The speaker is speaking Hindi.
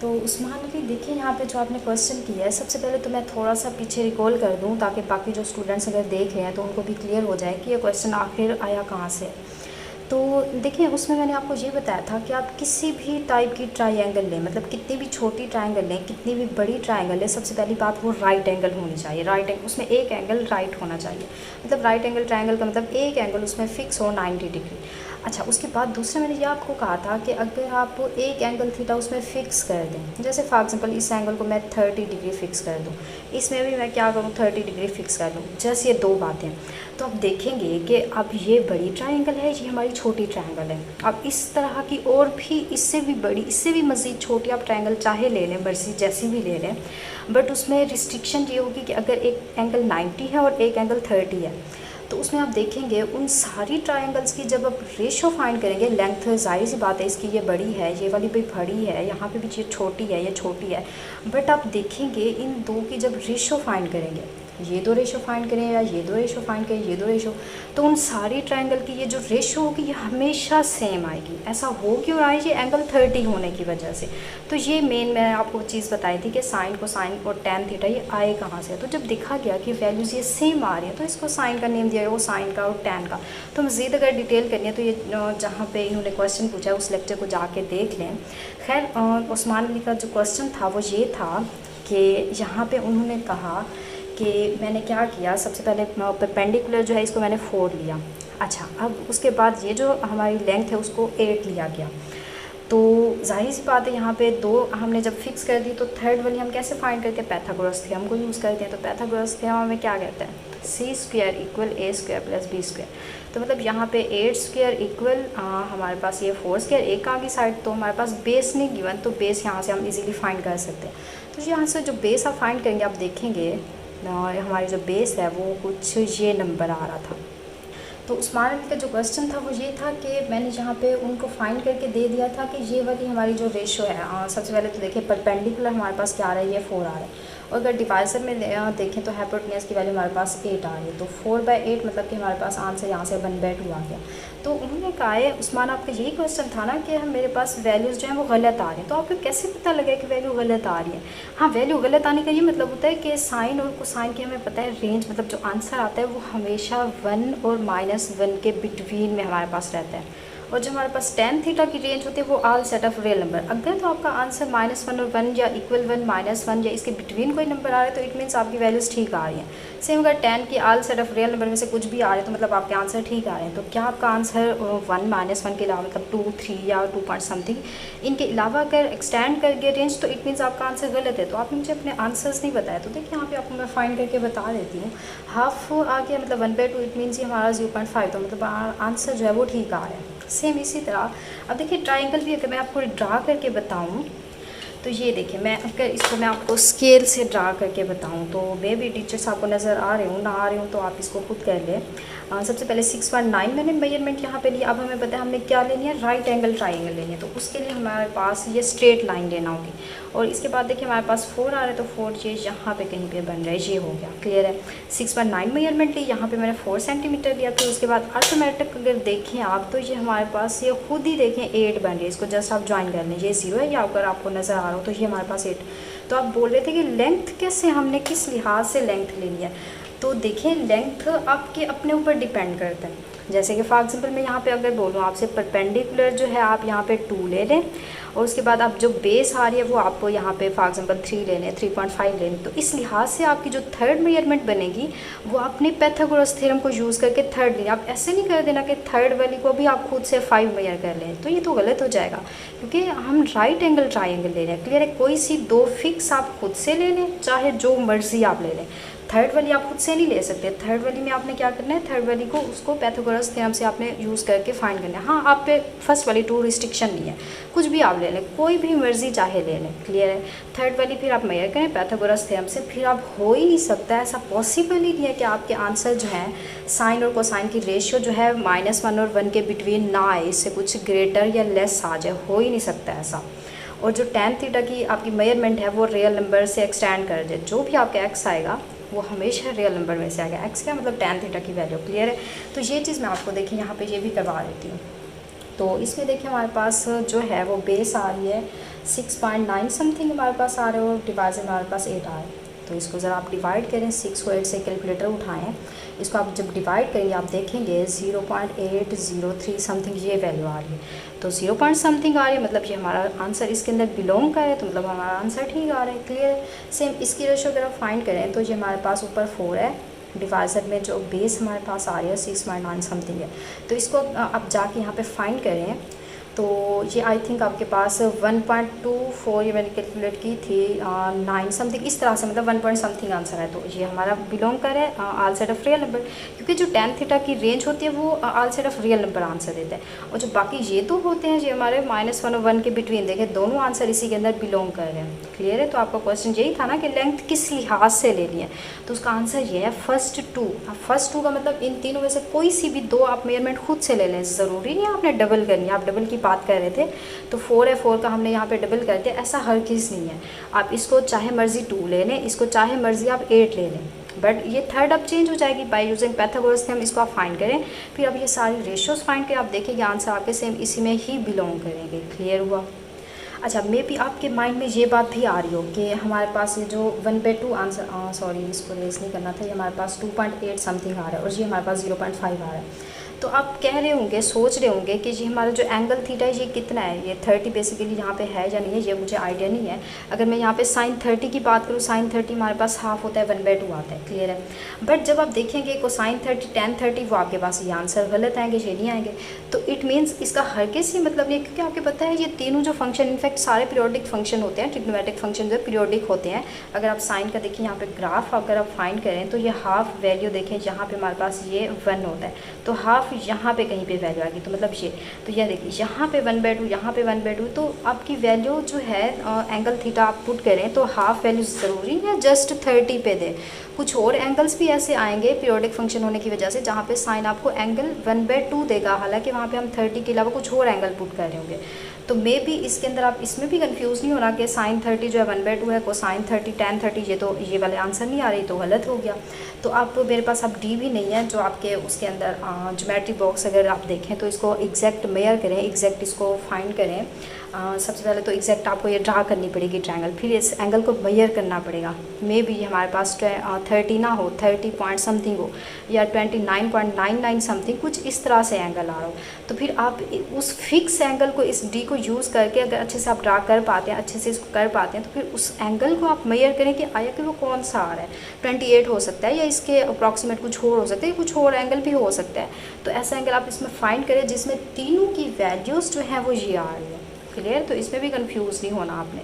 तो उस्मान अली देखिए, यहाँ पे जो आपने क्वेश्चन किया है, सबसे पहले तो मैं थोड़ा सा पीछे रिकॉल कर दूँ ताकि बाकी जो स्टूडेंट्स अगर देख रहे हैं तो उनको भी क्लियर हो जाए कि ये क्वेश्चन आखिर आया कहाँ से। तो देखिए, उसमें मैंने आपको ये बताया था कि आप किसी भी टाइप की ट्रायंगल लें, मतलब कितनी भी छोटी ट्रायंगल लें, कितनी भी बड़ी ट्रायंगल लें, सबसे पहली बात वो राइट एंगल होनी चाहिए। राइट एंगल, उसमें एक एंगल राइट होना चाहिए। मतलब राइट एंगल ट्रायंगल का मतलब एक एंगल उसमें फ़िक्स हो 90 डिग्री। अच्छा, उसके बाद दूसरा मैंने ये आपको कहा था कि अगर आप एक एंगल थीटा उसमें फ़िक्स कर दें, जैसे फॉर एग्जांपल इस एंगल को मैं 30 डिग्री फ़िक्स कर दूँ, इसमें भी मैं क्या करूँ 30 डिग्री फ़िक्स कर दूँ, जैसे ये दो बातें। तो आप देखेंगे कि अब ये बड़ी ट्रायंगल है, ये हमारी छोटी ट्रायंगल है। अब इस तरह की और भी इससे भी बड़ी, इससे भी मज़ीद छोटी आप ट्रायंगल चाहे ले लें, मर्जी जैसी भी ले लें, बट उसमें रिस्ट्रिक्शन ये होगी कि अगर एक एंगल 90 है और एक एंगल 30 है, तो उसमें आप देखेंगे उन सारी ट्रायंगल्स की जब आप रेशो फाइंड करेंगे, लेंथ जाहिर सी बात है इसकी ये बड़ी है, ये वाली भी बड़ी है, यहाँ पे भी ये छोटी है, ये छोटी है, बट आप देखेंगे इन दो की जब रेशो फाइंड करेंगे, ये दो रेशो फाइंड करें या ये दो रेशो फाइंड करें, ये दो रेशो, तो उन सारी ट्रायंगल की ये जो रेशो होगी ये हमेशा सेम आएगी। ऐसा हो क्यों रहा है? ये एंगल 30 होने की वजह से। तो ये मेन मैं आपको चीज़ बताई थी कि साइन कोसाइन और टैन थीटा ये आए कहाँ से। तो जब देखा गया कि वैल्यूज़ ये सेम आ रही है तो इसको साइन का नेम दिया गया, वो साइन का और टैन का। तो मज़ीद अगर डिटेल करनी है तो ये जहाँ पे इन्होंने क्वेश्चन पूछा है उस लेक्चर को जाके देख लें। खैर, उस्मान अली का जो क्वेश्चन था वो ये था कि यहाँ पे उन्होंने कहा कि मैंने क्या किया, सबसे पहले परपेंडिकुलर जो है इसको मैंने 4 लिया। अच्छा, अब उसके बाद ये जो हमारी लेंथ है उसको 8 लिया गया। तो जाहिर सी बात है यहाँ पे दो हमने जब फिक्स कर दी तो थर्ड वाली हम कैसे फाइंड करते हैं? पाइथागोरस थ्योरम को यूज़ करते हैं। तो पाइथागोरस थ्योरम हमें क्या कहता है? सी स्क्वायर इक्वल ए स्क्वायर प्लस बी स्क्वायर। तो मतलब यहाँ पे 8 स्क्वायर इक्वल हमारे पास ये 4 स्क्वायर, एक आगे साइड तो हमारे पास बेस नहीं गिवन, तो बेस यहाँ से हम इजीली फाइंड कर सकते हैं। तो यहाँ से जो बेस आप फाइंड करेंगे, आप देखेंगे हमारी जो बेस है वो कुछ ये नंबर आ रहा था। तो उस्मान अली का जो क्वेश्चन था वो ये था कि मैंने यहाँ पे उनको फाइंड करके दे दिया था कि ये वाली हमारी जो रेशो है, सबसे पहले तो देखिए परपेंडिकुलर हमारे पास क्या आ रहा है, ये 4 आ रहा है, और अगर डिवाइजर में देखें तो हाइपोटेन्यूज की वैल्यू हमारे पास 8 आ रही है। तो 4/8 मतलब कि हमारे पास आंसर यहाँ से 1/2 आ गया। तो उन्होंने कहा है उस्मान, आपका यही क्वेश्चन था ना कि हम मेरे पास वैल्यूज़ जो हैं वो गलत आ रही हैं, तो आपको कैसे पता लगा कि वैल्यू गलत आ रही है? हाँ, वैल्यू गलत आने का ये मतलब होता है कि साइन और कोसाइन की हमें पता है रेंज, मतलब जो आंसर आता है वो हमेशा 1 और -1 के बिटवीन में हमारे पास रहता है, और जो हमारे पास टैन थीटा की रेंज होती है वो all set of real number. अगर तो आपका आंसर -1 और 1 या इक्वल 1 -1 या इसके बिटवीन कोई नंबर आ रहा है तो इट मीन्स आपकी वैल्यूज़ ठीक आ रही हैं। सेम अगर टैन की all set of real number में से कुछ भी आ रहे हैं तो मतलब आपके आंसर ठीक आ रहे हैं। तो क्या आपका आंसर 1 -1 के अलावा मतलब 2, 3 या 2 पॉइंट समथिंग इनके अलावा अगर एक्सटेंड कर गया रेंज तो इट मीन्स आपका आंसर गलत है। तो आपने मुझे अपने आंसर्स नहीं बताया, तो देखिए यहाँ पे आपको मैं फाइंड करके बता देती हूँ। हाफ आ गया मतलब 1/2, इट मीन्स ये हमारा 0.5, तो मतलब आंसर जो है वो ठीक आ रहा है। सेम इसी तरह अब देखिए ट्रायंगल भी अगर मैं आपको ड्रा करके बताऊं तो ये देखिए, मैं अगर इसको मैं आपको स्केल से ड्रा करके बताऊं तो मे भी टीचर्स आपको नज़र आ रहे हो ना आ रहे हो तो आप इसको खुद कर लें। सबसे पहले 6.9 मैंने मेजरमेंट यहाँ पे लिया। अब हमें पता है हमने क्या लेनी है, राइट एंगल ट्रायंगल लेनी है, तो उसके लिए हमारे पास ये स्ट्रेट लाइन लेना होगी। और इसके बाद देखिए हमारे पास 4 आ रहा है, तो 4 ये यहाँ पे कहीं पे बन रहा है, ये हो गया, क्लियर है। 6.9 मेजरमेंट ली, यहाँ पे मैंने 4 सेंटीमीटर लिया। तो उसके बाद ऑटोमेटिक अगर देखें आप तो ये हमारे पास ये खुद ही देखें 8 बन रही है। इसको जस्ट आप ज्वाइन कर लें, ये 0 है या अगर आपको नज़र आ रहा हो तो ये हमारे पास 8। तो आप बोल रहे थे कि लेंथ कैसे, हमने किस लिहाज से लेंथ लेनी है, तो देखिए लेंथ आपके अपने ऊपर डिपेंड करता है। जैसे कि फॉर एग्जांपल मैं यहाँ पे अगर बोलूँ आपसे परपेंडिकुलर जो है आप यहाँ पे 2 ले लें, और उसके बाद आप जो बेस आ रही है वो आपको यहाँ पे फॉर एग्जांपल 3 लेने, 3.5 लेने, तो इस लिहाज से आपकी जो थर्ड मेजरमेंट बनेगी वो आपने पाइथागोरस थ्योरम को यूज़ करके थर्ड लेनी। आप ऐसे नहीं कर देना कि थर्ड वाली को भी आप खुद से 5 मेजर कर लें, तो ये तो गलत हो जाएगा, क्योंकि हम राइट एंगल ट्रायंगल ले रहे हैं, क्लियर है। कोई सी दो फिक्स आप खुद से ले लें, चाहे जो मर्जी आप ले लें, थर्ड वाली आप खुद से नहीं ले सकते। थर्ड वाली में आपने क्या करना है, थर्ड वाली को उसको पाइथागोरस थ्योरम से आपने यूज़ करके फाइंड करना है। हाँ, आप पे फर्स्ट वाली 2 रिस्ट्रिक्शन नहीं है, कुछ भी आप ले लें, कोई भी मर्जी चाहे ले लें, क्लियर है। थर्ड वाली फिर आप मेजर करें पाइथागोरस थ्योरम से, फिर आप हो ही नहीं सकता, ऐसा पॉसिबल ही नहीं है कि आपके आंसर जो है साइन और कोसाइन की रेशियो जो है -1 और 1 के बिटवीन ना आए, इससे कुछ ग्रेटर या लेस आ जाए, हो ही नहीं सकता ऐसा। और जो टैन थीटा की आपकी मेजरमेंट है वो रियल नंबर से एक्सटेंड कर जाए, जो भी आपका एक्स आएगा वो हमेशा रियल नंबर में से आएगा। एक्स क्या मतलब टैन थीटा की वैल्यू, क्लियर है। तो ये चीज़ मैं आपको देखिए यहाँ पे ये भी करवा देती हूँ। तो इसमें देखिए हमारे पास जो है वो बेस आ रही है 6.9 समथिंग हमारे पास आ रहे हो, डिवाइजर हमारे पास 8 आ रहे हैं। तो इसको ज़रा आप डिवाइड करें, 6 को 8 से कैलकुलेटर उठाएं, इसको आप जब डिवाइड करेंगे आप देखेंगे 0.803 समथिंग ये वैल्यू आ रही है। तो 0 पॉइंट समथिंग आ रही है, मतलब ये हमारा आंसर इसके अंदर बिलोंग का है, तो मतलब हमारा आंसर ठीक आ रहा है। क्लियर। सेम इसकी रेशो अगर आप फाइंड करें तो ये हमारे पास ऊपर 4 है, डिवाइजर में जो बेस हमारे पास आ रही है 6.9 समथिंग है। तो इसको आप जाके यहाँ पे फाइंड करें तो ये आई थिंक आपके पास 1.24 ये मैंने कैलकुलेट की थी 9 समथिंग इस तरह से, मतलब 1 पॉइंट समथिंग आंसर है। तो ये हमारा बिलोंग कर है all set of real number, क्योंकि जो tan थीटा की रेंज होती है वो all set of real number answer देता है। और जो बाकी ये तो होते हैं ये हमारे -1 और 1 के बिटवीन, देखें दोनों आंसर इसी के अंदर बिलोंग कर रहे हैं। क्लियर है। तो आपका क्वेश्चन यही था ना कि लेंथ किस लिहाज से लेनी है, तो उसका आंसर ये है फर्स्ट टू। फर्स्ट टू का मतलब इन तीनों में से कोई सी भी दो आप मेजरमेंट खुद से ले लें, ज़रूरी नहीं आपने डबल करनी है। आप डबल की बात कर रहे थे तो 4 है, 4 का हमने यहाँ पे डबल कर दिया, ऐसा हर चीज़ नहीं है। आप इसको चाहे मर्जी 2 ले लें, इसको चाहे मर्जी आप 8 ले लें, बट ये थर्ड अब चेंज हो जाएगी बाय यूजिंग पैथागोरस थ्योरम। इसको आप फाइंड करें, फिर अब ये सारी रेशियोज फाइंड करें, आप देखेंगे आंसर आपके सेम इसी में ही बिलोंग करेंगे। क्लियर हुआ। अच्छा, मे बी आपके माइंड में ये बात भी आ रही हो कि हमारे पास ये जो 1/2 आंसर, सॉरी इसको रेस नहीं करना था, ये हमारे पास 2.8 समथिंग आ रहा है और ये हमारे पास 0.5 आ रहा है। तो आप कह रहे होंगे, सोच रहे होंगे कि ये हमारा जो एंगल थीटा है ये कितना है, ये 30 बेसिकली यहाँ पे है या नहीं है, ये मुझे आइडिया नहीं है। अगर मैं यहाँ पे sin 30 की बात करूँ, sin 30 हमारे पास हाफ होता है, 1/2 आता है। क्लियर है। बट जब आप देखेंगे कोसाइन 30 tan 30 वो आपके पास ये आंसर गलत आएंगे, ये नहीं आएंगे। तो इट मीन्स इसका हर किसी मतलब नहीं, क्योंकि आपको पता है ये तीनों जो फंक्शन, इनफैक्ट सारे पीरियोडिक फंक्शन होते हैं, ट्रिग्नोमेट्रिक फंक्शन जो पीरियोडिक होते हैं। अगर आप साइन का देखिए यहाँ पे ग्राफ अगर आप फाइंड करें तो ये हाफ वैल्यू देखें, यहाँ पे हमारे पास ये 1 होता है, तो हाफ यहाँ पे कहीं पे वैल्यू आ गई, तो मतलब ये यह देखिए यहाँ पे 1/2, यहाँ पे 1/2, तो आपकी वैल्यू जो है एंगल थीटा आप पुट करें तो हाफ वैल्यू ज़रूरी है जस्ट 30 पे दे। कुछ और एंगल्स भी ऐसे आएंगे पीरियोडिक फंक्शन होने की वजह से जहाँ पे साइन आपको एंगल 1/2 देगा, हालांकि वहाँ पे हम 30 के अलावा कुछ और एंगल पुट कर रहे होंगे। तो मे बी इसके अंदर आप इसमें भी कंफ्यूज नहीं होना कि साइन 30 जो है 1/2 है, कोसाइन 30 tan 30 ये तो ये वाले आंसर नहीं आ रही, तो गलत हो गया। तो आप मेरे पास अब डी भी नहीं है जो आपके उसके अंदर ज्योमेट्री बॉक्स अगर आप देखें तो इसको एग्जैक्ट मेयर करें, एग्जैक्ट इसको फाइंड करें। सबसे पहले तो एग्जैक्ट आपको ये ड्रा करनी पड़ेगी ट्रायंगल, फिर इस एंगल को मेयर करना पड़ेगा। मे बी हमारे पास 30 ना हो, 30 पॉइंट समथिंग हो या 29.99 समथिंग, कुछ इस तरह से एंगल आ रहा हो। तो फिर आप उस फिक्स एंगल को इस डी को यूज़ करके अगर अच्छे से आप ड्रा कर पाते हैं, अच्छे से इसको कर पाते हैं, तो फिर उस एंगल को आप मेयर करें कि आया कि वो कौन सा आ रहा है। 28 हो सकता है या इसके अप्रॉक्सीमेट कुछ और हो सकता है, कुछ और एंगल भी हो सकता है। तो ऐसा एंगल आप इसमें फाइंड करें जिसमें तीनों की वैल्यूज़ जो हैं वो ये आ रही है। क्लियर। तो इसमें भी कंफ्यूज नहीं होना आपने।